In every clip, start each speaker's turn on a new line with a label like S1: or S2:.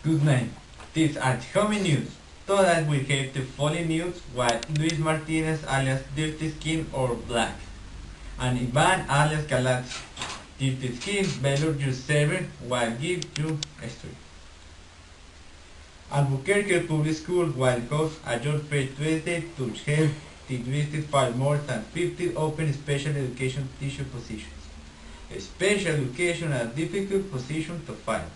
S1: Good night. This at Home News. Todas we have the following news while Luis Martinez alias Dirty Skin or Black and Ivan alias Galaxy. Dirty Skin value your server while give you a story. Albuquerque Public School will host a job fair Tuesday to help the district fill more than 50 open special education teacher positions. Special education is a difficult position to fill.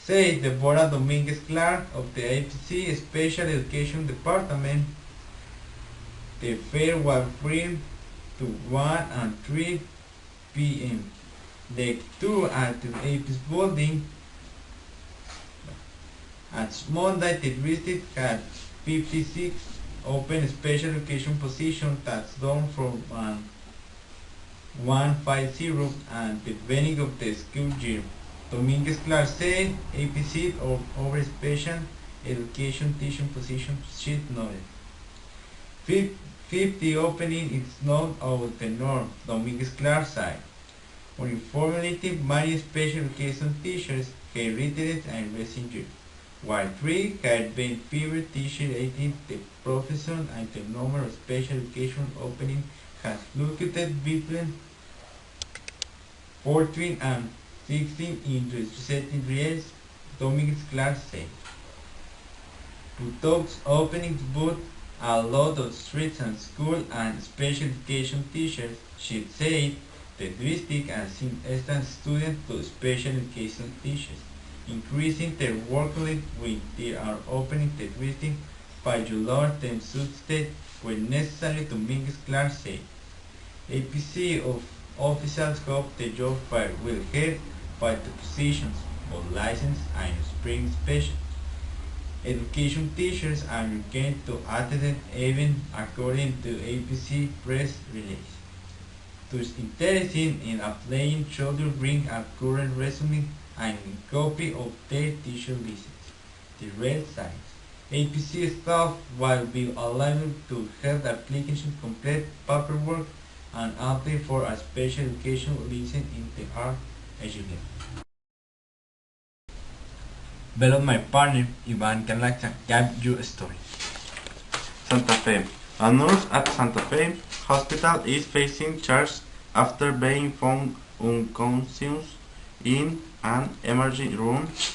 S1: Says Deborah Dominguez Clark of the APC Special Education Department. The fair was free to 1 and 3 p.m. The tour at the APC building. At Monday, the district had 56 open special education positions, that's down from 150 at the beginning of the school year. Dominguez Clark said APC or over special education teaching position sheet noted. 50 opening is not out of the norm, Dominguez Clark said. Uniformity, many special education teachers have retired and recent years, while 3 had been fewer teachers aiding the profession and the number of special education opening has fluctuated between 14 and 16 in recent years, Dominguez Clark said. Puto's openings both a lot of streets and school and special education teachers, she said the district has seen extra students to special education teachers, increasing their workload when they are opening the district by July them substitute when necessary, Dominguez Clark said. APC of officials hope the job fair will help by the positions of licensed and spring special education teachers are regained to attend even according to APC press release. Those interested in applying should bring a current resume and a copy of their teacher license. The red signs. APC staff will be allowed to help applicants complete paperwork and apply for a special education license in the art education. Below my partner, Ivan Galaxy, gave you a story.
S2: Santa Fe. A nurse at Santa Fe Hospital is facing charges after being found unconscious in an emergency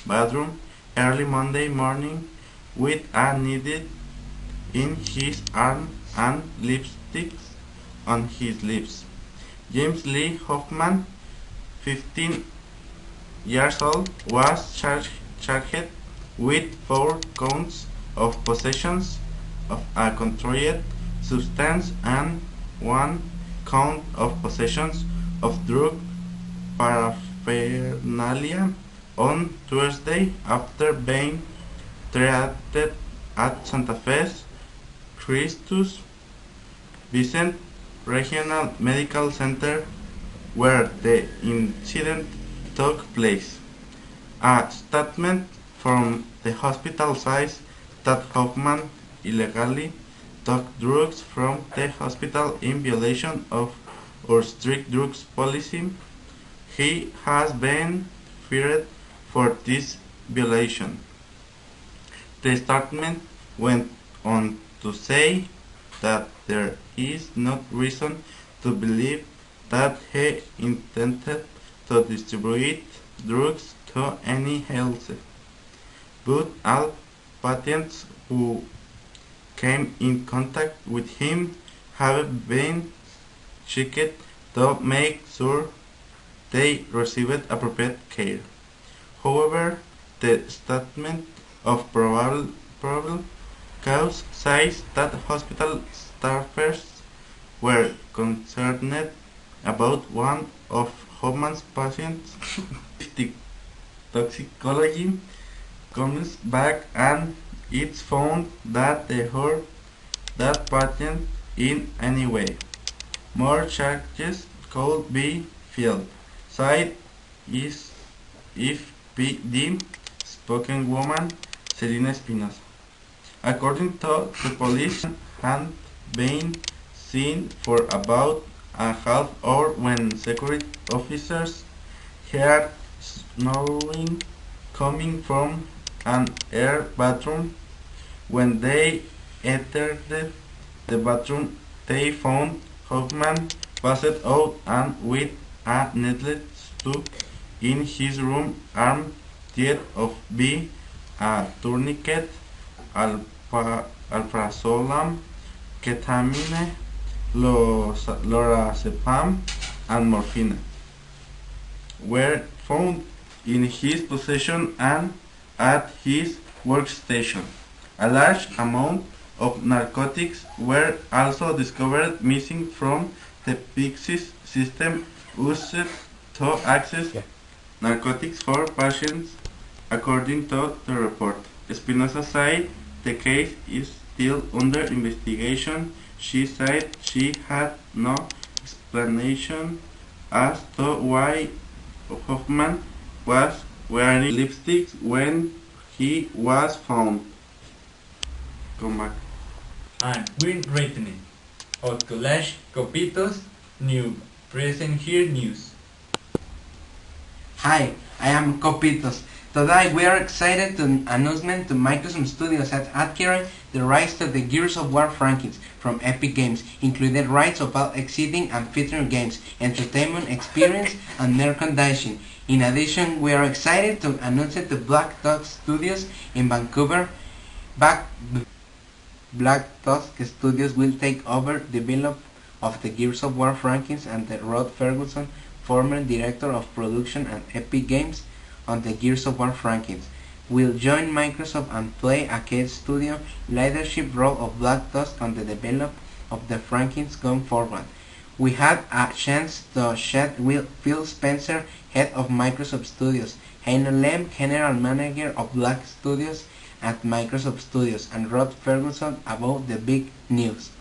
S2: bathroom early Monday morning with a needle in his arm and lipsticks on his lips. James Lee Hoffman, 15 years old, was charged with 4 counts of possession of a controlled substance and 1 count of possession of drug paraphernalia on Thursday after being treated at Santa Fe's Christus Vicente Regional Medical Center where the incident took place. A statement from the hospital says that Hoffman illegally took drugs from the hospital in violation of our strict drugs policy. He has been fired for this violation. The statement went on to say that there is no reason to believe that he intended to distribute drugs to any health, but all patients who came in contact with him have been checked to make sure they received appropriate care. However, the statement of probable cause says that hospital staffers were concerned about one of Hoffman's patients. The toxicology comes back and it's found that they hurt that patient in any way. More charges could be filed. Side is FPD spokeswoman Selena Espinosa. According to the police, had been seen for about a half hour when security officers heard snarling coming from an air bathroom. When they entered the bathroom, they found Hoffman passed out and with a needle stuck in his room, armed yet of B, a tourniquet, alprazolam, ketamine, lorazepam, and morphine were found in his possession and at his workstation. A large amount of narcotics were also discovered missing from the Pixis system used to access narcotics for patients, according to the report. Espinosa said the case is still under investigation. She said she had no explanation as to why Hoffman was wearing lipstick when he was found. Come back.
S1: And we're rating Od College Copitos, new present here news.
S3: Hi, I am Copitos. Today we are excited to announcement to Microsoft Studios has acquired the rights to the Gears of War franchise from Epic Games, including rights of all existing and future games, entertainment experience, and merchandising. In addition, we are excited to announce that the Black Tusk Studios in Vancouver, Black Tusk Studios will take over development of the Gears of War franchise, and the Rod Ferguson, former director of production at Epic Games on the Gears of War franchise, will join Microsoft and play a key studio leadership role of Black Tusk on the development of the franchise going forward. We had a chance to chat with Phil Spencer, head of Microsoft Studios, Heino Lem, general manager of Black Studios at Microsoft Studios, and Rod Ferguson about the big news.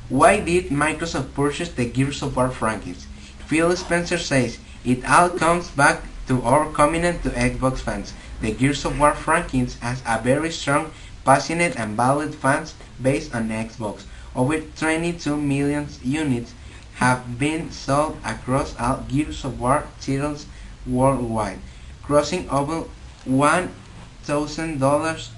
S3: Why did Microsoft purchase the Gears of War franchise? Phil Spencer says, it all comes back to our commitment to Xbox fans. The Gears of War franchise has a very strong, passionate, and valued fans base on Xbox. Over 22 million units have been sold across all Gears of War titles worldwide, crossing over $1,000.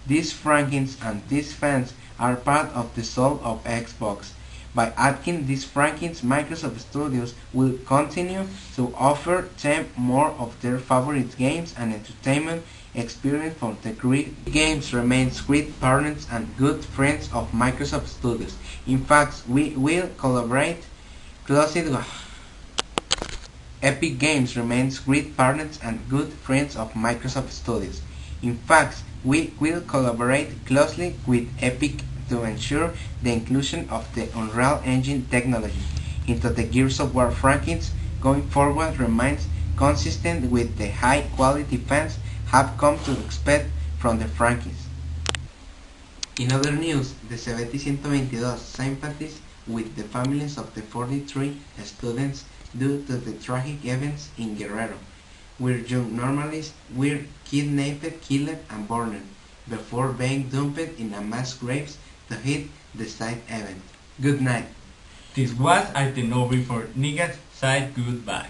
S3: These franchises and these fans are part of the soul of Xbox. By adding this franchise, Microsoft Studios will continue to offer them more of their favorite games and entertainment experience for the great games remains great partners and good friends of Microsoft Studios. In fact, we will collaborate closely with Epic Games remains great partners and good friends of Microsoft Studios. In fact, we will collaborate closely with Epic to ensure the inclusion of the Unreal Engine technology into the Gears of War franchise going forward remains consistent with the high quality fans have come to expect from the franchise. In other news, the 722 sympathies with the families of the 43 students due to the tragic events in Guerrero, where young normalists were kidnapped, killed, and burned before being dumped in a mass graves to hit the side event. Good night.
S1: This was item over for Niggas side goodbye.